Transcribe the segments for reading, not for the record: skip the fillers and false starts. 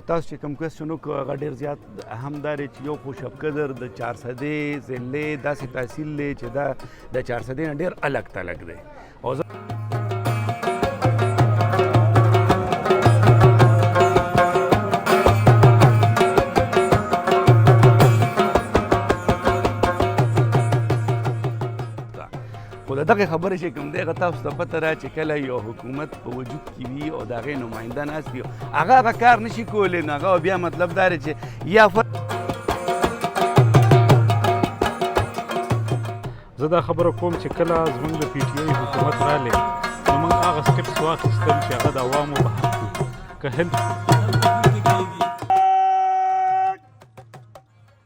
تاسو چې کوم کوېسچن وکړو هغه ډېر زیات اهم دا دی چې یو خو شبقدر د 400 ضلع داسې تحصیل دی چې دا د 400 نه ډېر الګ تلګ دی او خو د دغې خبرې چې کوم دی هغه تاسو ته پته را چې کله یو حکومت په وجود کې وي او د هغې نماینده ناست وي هغه کار نشي کولی نو هغه بیا مطلب دا دی چې یا زه دا خبره کوم چې کله زموږ د پی ټي آی حکومت رالی نو موږ هغه سټپس واخیستل چې هغه د عوامو په حق وي که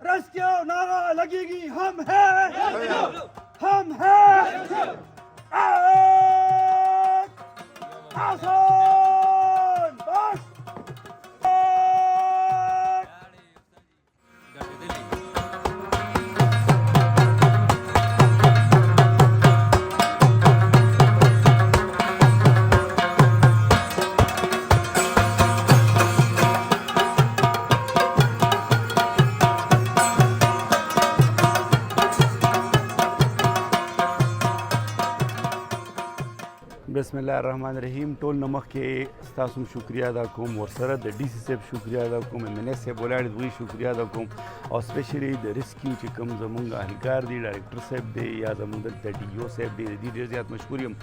رسکیو نعرہ لگے گی ہم ہیں ہم ہیں آسان بس بسم الله الرحمن الرحیم ټول نه مخکې ستاسو شکریا ادا کوم ورسره د ډي سي صاحب شکریا ادا کوم ایم ان ایس صاحب ولاړ دوی شکریا ادا کوم او سپیشلی د ریسکیو چې کوم زمونږ اهلکار دی ډایرکټر صاحب دی یا زمونږ دلته ډي او صاحب دی د دې ډېر زیات مشکور یم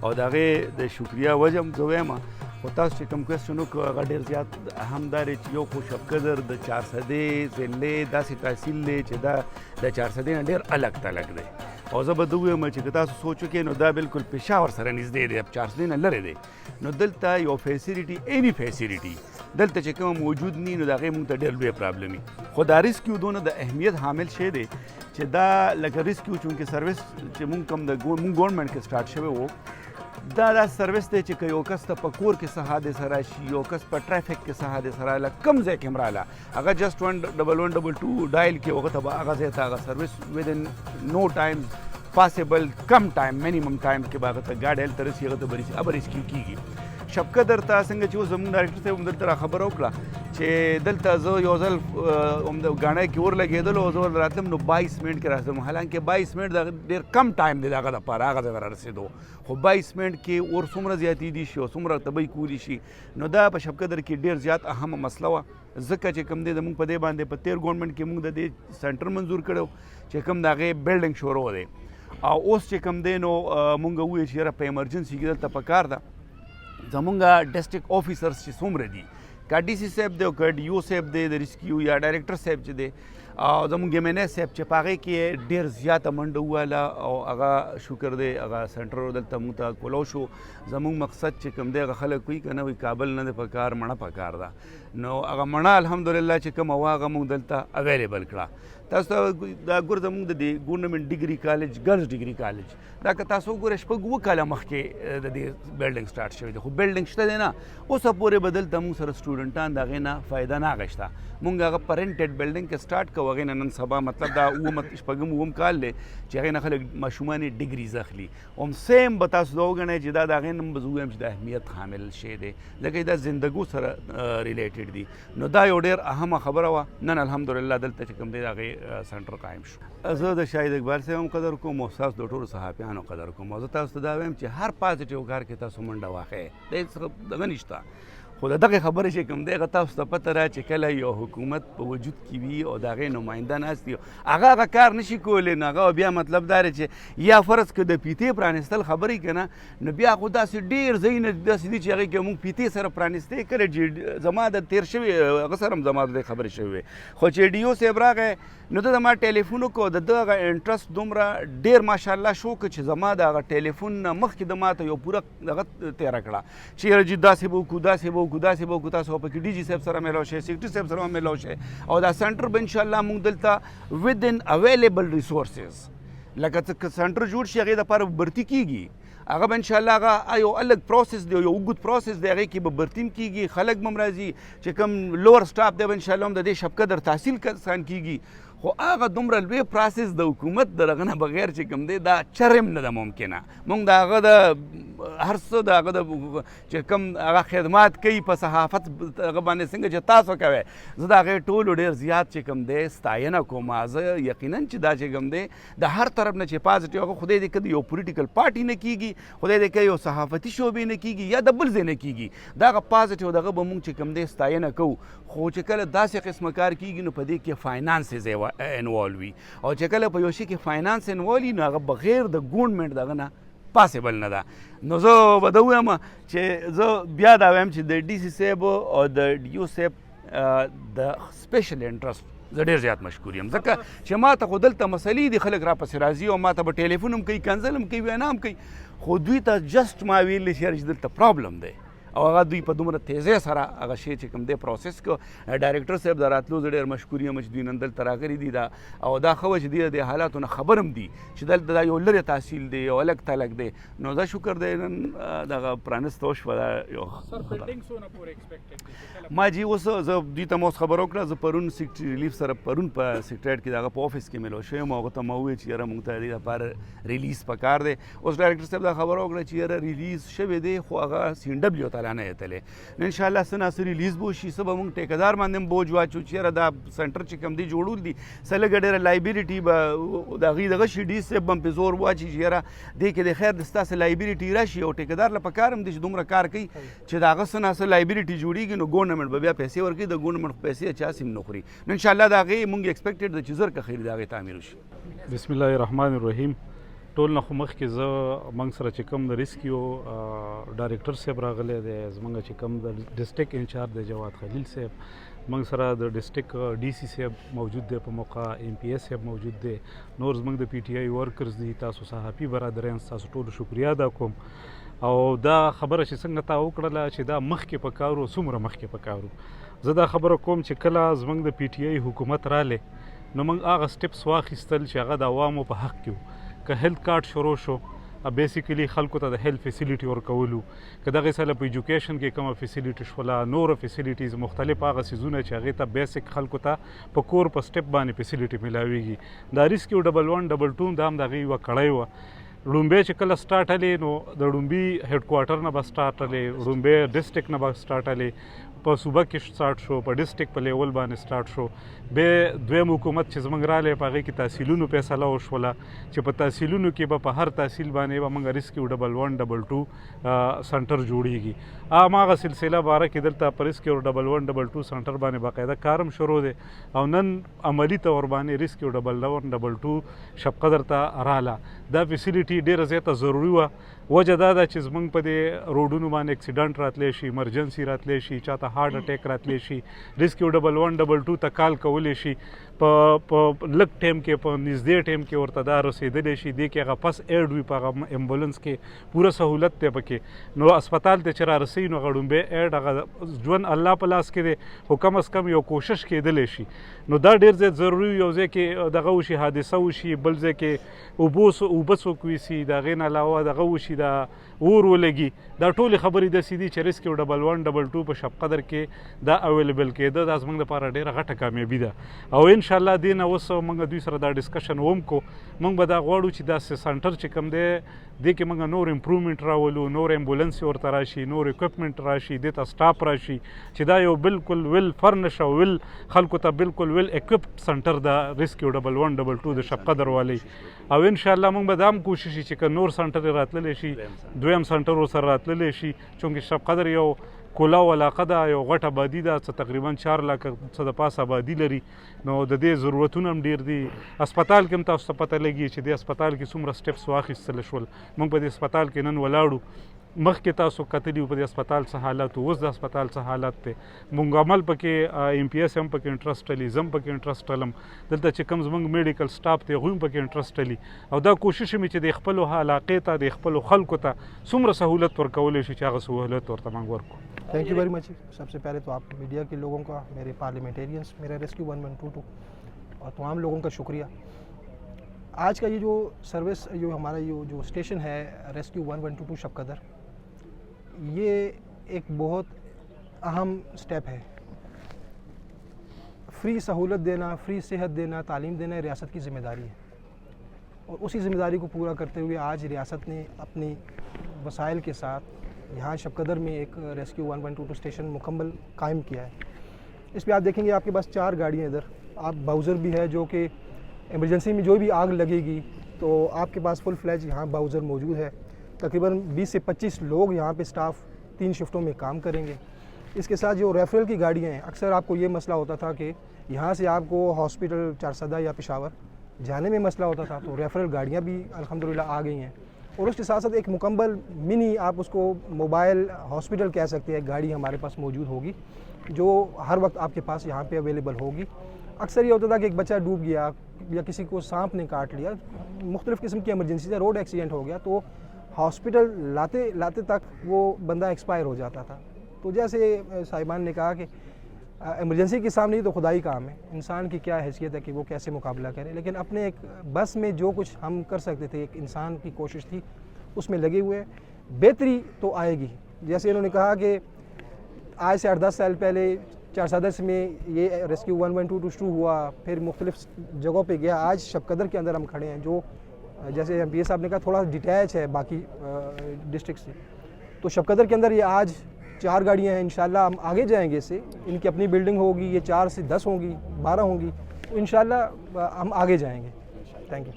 او د هغې د شکریا وجه هم زه وایم خو تاسو چې کوم کوېسچن وکړو هغه ډېر زیات اهم دا دی چې یو خو شبقدر د 400 ضلع داسې تحصیل دی چې دا د 400 نه ډېر الګ تلګ دی او زه به ده ووایم چې که تاسو سوچ وکړئ نو دا بالکل پېښور سره نږدې دی 400 نه لرې دی نو دلته یو فیسیلیټي اینی فیسیلیټي دلته چې کوم موجود نی نو د هغې موږ ته ډېر لوی پرابلم وي خو دا ریسکیو دونه د اهمیت حامل شی دی چې دا لکه ریسکیو چونکې سروس چې موږ کوم د موږ ګورنمنټ کې سټارټ شوی و دا سروس دی چې که یو کس ته په کور کې څه حادثه راشي یو کس په ټرافیک کې څه حادثه راغله کوم ځای کې هم راغله هغه جسټ 1112 ډایل کې هغه ته به هغه ځای ته هغه سروس ودن نو ټایم پاسبل کم ټایم منیمم ټایم کې به هغه ته ګاډی هلته رسي هغه ته به ریسکیو کېږي شبقدر ته څنګه چې اوس زموږ ډایرکټر صاحب هم دلته را خبره وکړه چې دلته زه یو ځل ګاڼی کې اور لګېدلو او زه راتلم نو 22 منټ کې راتلم حالانکه 22 منټ د ډېر کم ټایم دی د هغه دپاره هغه ځای ته را رسېدو خو 22 منټ کې اور څومره زیاتېدی شي او څومره تبۍ کولی شي نو دا په شبقدر کې ډېر زیات اهمه مسله وه ځکه چې کوم دی زموږ په دې باندې په تېر ګورنمنټ کې موږ د دې سنټر منظور کړی چې کوم د هغې بلډنګ شروع دی او اوس چې کوم دی نو مونږ وویل چې یاره په ایمرجنسي کې دلته پکار ده زمونږ ډسټرکټ افیسرز چې څومره دي که ډي سي صاحب دی او که ډي او صاحب دی د ریسکیو یا ډایرکټر صاحب چې دی او زمونږ ایم ان ایس صاحب چې په هغې کې ډېر زیاته منډه ووهله او هغه شکر دی هغه سنټر دلته موږ ته کولو شو زمونږ مقصد چې کوم دی هغه خلک وایي که نه وایي کابل نه دی پکار مڼه پکار ده نو هغه مڼه الحمدلله چې کومه وه هغه موږ دلته اویلیبل کړه تاسو ته دا ګوره زموږ د دې ګورنمنټ ډیګري کالج ګرلز ډیګري کالج دا که تاسو وګورئ شپږ اووه کاله مخکې د دې بلډنګ سټارټ شوی دی خو بلډنګ شته دی نه اوسه پورې به دلته موږ سره سټوډنټان د هغې نه فایده نه اخیسته مونږ هغه په رینټډ بلډنګ کې سټارټ کوو هغې نه نن سبا مطلب دا شپږم اووم کال دی چې هغې نه خلک ماشومان یې ډیګریز اخلي هم سیم به تاسو دا وګڼئ چې دا د هغې نه به زه ووایم چې د اهمیت حامل شی دی ځکه دا زندګو سره ریلیټډ دي نو دا یو ډېر اهمه خبره وه نن الحمدلله دلته چې کوم دی د هغې سنټر قایم شو زه د شاهد اقبال صاحب هم قدر کوم او ستاسو د ټولو صحافیانو قدر کوم او زه تاسو ته دا وایم چې هر پازیټیو کار کې تاسو منډه واخئ د هېڅ دغه نشته خو د دغې خبرې چې کوم دی هغه تاسو ته پته را چې کله یو حکومت په وجود کې وي او د هغې نماینده ناست وي هغه کار نشي کولی نو هغه بیا مطلب دا دی چې یا فرض که د پیتې پرانیستل خبرې که نه نو بیا خو داسې ډېر ځایونه داسې دي چې هغې کې موږ پیتې سره پرانیستې کله چې زما د تېر شوي هغه سره هم زما د دې خبرې شوې وې خو چې ډي او صاحب راغی نو ده د ما ټلیفون وکړو د ده هغه انټرسټ دومره ډېر ماشاءالله شو که چې زما د هغه ټلیفون نه مخکې د ما ته یو پوره دغه تېره کړه چې یاره جي داسې به وکړو داسې به وکړو داسې به وکړو تاسو به پکې ډي جي صاحب سره میلاو شئ سیکرټري صاحب سره هم میلاو شئ او دا سنټر به انشاءالله موږ دلته ودن اویلیبل ریسورسز لکه څه سنټر جوړ شي هغې دپاره برتي کېږي هغه به انشاءالله هغه یو الګ پروسس دی یو اوږد پروسس دی هغې کې به برتي هم کېږي خلک به هم راځي چې کوم لوور سټاف دی به انشاءالله هم د دې شبقدر تحصیل کسان کېږي خو هغه دومره لوی پروسس د حکومت د هغه نه بغیر چې کوم دی دا چرم نه ده ممکنه موږ د هغه د هر څه د هغه د چې کوم هغه خدمات کوي په صحافت هغه باندې څنګه چې تاسو کوئ زه د هغې ټولو ډېر زیات چې کوم دی ستاینه کوم. زه یقینا چې دا چې کوم دی د هر طرف نه چې پازیټیو هغه خدای دې که د یو پولیټیکل پارټي نه کېږي، خدای دې که یو صحافتي شعبې نه کېږي یا د بل ځای نه کېږي، دا هغه پازیټیو دغه به مونږ چې کوم دی ستاینه کوو. خو چې کله داسې قسمه کار کېږي نو په دې کې فاینانسز انوالو وي، او چې کله په یو شي کې فاینانس انوالو وي نو هغه بغیر د ګورنمنټ دغه نه پاسبل نه ده. نو زه به دا ووایم چې زه بیا دا وایم چې د ډي سي صاحب او د ډي او صاحب د سپیشل انټرسټ زه ډېر زیات مشکور یم، ځکه چې ما ته خو دلته مسلې دي خلک راپسې راځي او ما ته به ټلیفون هم کوي، کنزل هم کوي، وینا هم کوي، خو دوی ته جسټ ما ویلی چې دلته پرابلم دی او هغه دوی په دومره تیزۍ سره هغه شی چې کوم دی پروسس کو. ډایرکټر صاحب د راتلو زه ډېر مشکور یم چې دوی نن دلته راغلي دي دا او دا ښه وه چې دوی د حالاتو نه خبر هم دي چې دلته دا یو لرې تحصیل دی یو الګ تلګ دی. نو دا شکر دی نن دغه پرانسته وشوه دا یو ما جی اوس زه دوی ته مو خبر وکړه. زه پرون سیکرټري ریلیف سره پرون په سیکرټریټ کې دغه په افس کې ملو شوم او هغه ته ما وویل چې یاره مونږ ته د دې لپاره ریلیز پکار دی. اوس ډایرکټر صاحب دا خبره وکړه چې یاره ریلیز شوی دی خو هغه سی ان ډبلیو ته لا نه ایتلی. نو انشاءالله څه نه څه ریلیز به وشي، څه به مونږ ټیکهدار باندې هم بوج واچو چې یاره دا سنټر چې کوم دی جوړول دي څه لږه ډېره لایبیلیټي به د هغې دغه شي ډي صاحب به هم پرې زور واچي چې یاره دې کې د خیر د ستاسې لایبیلیټي راشي او ټیکهدار له پکار هم دی چې دومره کار کوي چې د هغه څه نه څه لایبیلیټي جوړېږي نو ګورنمنټ به بیا پیسې ورکوي، د ګورنمنټ پیسې چا سیم نه خوري. نو انشاءالله د هغې مونږ ایکسپیکټډ ده چې زر که خیر د هغې تعمیر وشي. بسم الله الرحمن الرحیم. ټول نه خو مخکې زه موږ سره چې کوم د ریسکیو ډایرکټر صاحب راغلی دی، زموږ چې کوم د ډسټرک انچارج دی جواد خلیل صاحب، موږ سره د ډسټرک ډي سی صاحب موجود دی په موقع، ایم پی ایس صاحب موجود دی، نور زموږ د پی ټي آی ورکرز دي. تاسو صحافي برادران تاسو ټولو شکریه ادا کوم. او دا خبره چې څنګه تا وکړله چې دا مخکې په کار و څومره مخکې په کار و، زه دا خبره کوم چې کله زموږ د پی ټي آی حکومت رالی نو موږ هغه سټپس واخیستل چې هغه د عوامو په حق کې و. که هیلث کارت شروع شو بیسیکلی خلکو ته د هیلث فیسیلیټي ورکولو، که دغې سره په ایجوکیشن کې کومه فیسیلیټي شوله، نور فیسیلیټیز مختلف هغه څیزونه چې هغې ته بیسک خلکو ته په کور په سټپ باندې فیسیلیټي میلاویږي. دا ریسکیو 112 دا هم د هغې یوه کړۍ وه. ړومبی چې کله سټارټلې نو د ړومبي هیډ کوارټر نه به سټارټلې، ړومبی ډسټرک نه به سټارټلې، په صوبه کې سټارټ شو، په ډسټرک په لیول باندې سټارټ شو. بیا دویم حکومت چې زموږ رالی په هغې کې تحصیلونو فیصله وشوله چې په تحصیلونو کې به په هر تحصیل باندې به موږ ریسکیو 112 سنټر جوړېږي. هماغه سلسله باره کې دلته په ریسکیو 112 سنټر باندې باقاعده کار هم شروع دی او نن عملي طور باندې ریسکیو 112 شب قدر ته راله. دا فیسیلیټي ډېره زیاته ضروري وه. وجه دا ده چې زموږ په دې روډونو باندې اکسیډنټ راتلی شي، ایمرجنسي راتلی شي، چاته هارټ اټیک راتلی شي، ریسکیو 112 ته کال کولی شي، په لږ ټایم کې په نږدې ټایم کې ورته دا رسېدلی شي. دې کې هغه پس ایډ وي په هغه ایمبولنس کې پوره سهولت دی پکې. نو اسپتال ته چې را رسوي نو هغه ډومبی ایډ هغه ژوند الله په لاس کې دی، خو کم از کم یو کوشش کېدلی شي. نو دا ډېر زیات ضروري وي. یو ځای کې دغه وشي، حادثه وشي، بل ځای کې اوبه څوک ویسي، د هغې نه علاوه دغه وشي، دا اور ولګي، دا ټولې خبرې داسې دي چې ریسکیو 112 په شب قدر کې دا اویلیبل کېده. دا زموږ دپاره ډېره غټه کامیابي ده او انشاءالله دې نه اوس موږ دوی سره دا ډسکشن هم کو. موږ به دا غواړو چې داسې سنټر چې کوم دی دې کې موږ نور امپرومنټ راولو، نور ایمبولنس ورته راشي، نور اکوپمنټ راشي، دې ته سټاف راشي چې دا یو بالکل ویل فرنش او ویل خلکو ته بالکل ویل اکوپډ سنټر د ریسکیو 112 د شب قدر والی. او انشاءالله موږ به دا هم کوشش شي چې که نور سنټر راتللی شي، دویم سنټر ورسره راتللی شي، چونکې شب قدر یو کولاو علاقه ده، یو غټ آبادي ده، څه تقریبا 4 لکه څه د پاسه آبادي لري. نو د دې ضرورتونه هم ډېر دي. اسپتال کې هم تاسو ته پته لګي چې دې اسپتال کې څومره سټپس واخیستلی شول. موږ په دې اسپتال کې نن ولاړو، مخکې تاسو کتلي په دې اسپتال څه حالت و، اوس د اسپتال څه حالت دی. مونږ عمل پکې ایم پی ایس هم پکې انټرسټ لري، زه هم پکې انټرسټ لرم، دلته چې کوم زموږ میډیکل سټاف دی هغوی هم پکې انټرسټ لري. او دا کوشش مې چې د خپلو علاقې ته د خپلو خلکو ته څومره سهولت ورکولی شي چې هغه سهولت ورته موږ ورکړو. تھینک یو ویری مچ. سب سے پہلے تو آپ میڈیا کے لوگوں کا، میرے پارلیمنٹیرینس، میرا ریسکیو 1122 اور تمام لوگوں کا شکریہ. آج کا یہ جو سروس، جو ہمارا یہ جو اسٹیشن ہے ریسکیو 1122 شب قدر، یہ ایک بہت اہم سٹیپ ہے. فری سہولت دینا، فری صحت دینا، تعلیم دینا ریاست کی ذمہ داری ہے، اور اسی ذمہ داری کو پورا کرتے ہوئے آج ریاست نے اپنی वसाइल के साथ यहाँ शबकदर में एक रेस्क्यू 1.22 स्टेशन मुकम्मल कायम किया है। इस पर आप देखेंगे आपके पास 4 गाड़ियाँ इधर, आप बाउज़र भी है जो कि इमरजेंसी में जो भी आग लगेगी तो आपके पास फुल फ्लैज यहाँ बाउज़र मौजूद है। तकरीबन 20 से 25 लोग यहाँ पे स्टाफ 3 शिफ्टों में काम करेंगे। इसके साथ जो रेफरल की गाड़ियाँ हैं, अक्सर आपको ये मसला होता था कि यहाँ से आपको हॉस्पिटल चारसदा या पेशावर जाने में मसला होता था, तो रेफरल गाड़ियाँ भी अल्हम्दुलिल्लाह आ गई हैं। और उसके साथ साथ एक मुकम्मल मिनी, आप उसको मोबाइल हॉस्पिटल कह सकते हैं, गाड़ी हमारे पास मौजूद होगी जो हर वक्त आपके पास यहाँ पे अवेलेबल होगी। अक्सर ये होता था कि एक बच्चा डूब गया या किसी को सांप ने काट लिया, मुख्तलिफ़ किस्म की इमरजेंसी से रोड एक्सीडेंट हो गया, तो हॉस्पिटल लाते लाते तक वो बंदा एक्सपायर हो जाता था। तो जैसे साहिबान ने कहा कि इमरजेंसी के सामने ही तो खुदाई काम है, इंसान की क्या हैसियत है कि वो कैसे मुकाबला करे, लेकिन अपने एक बस में जो कुछ हम कर सकते थे, एक इंसान की कोशिश थी, उसमें लगे हुए। बेहतरी तो आएगी। जैसे इन्होंने कहा कि आज से 8-10 साल पहले चारसदा में ये रेस्क्यू 1.22 शुरू हुआ, फिर मुख्तलिफ़ जगहों पे गया, आज शबकदर के अंदर हम खड़े हैं जो जैसे MPA साहब ने कहा थोड़ा डिटैच है बाकी डिस्ट्रिक्ट से। तो शबकदर के अंदर ये आज 4 गाड़ियाँ हैं, इंशाल्लाह हम आगे जाएंगे इससे, इनकी अपनी बिल्डिंग होगी, ये 4 से 10 होंगी, 12 होंगी, तो इंशाल्लाह हम आगे जाएंगे। Thank you.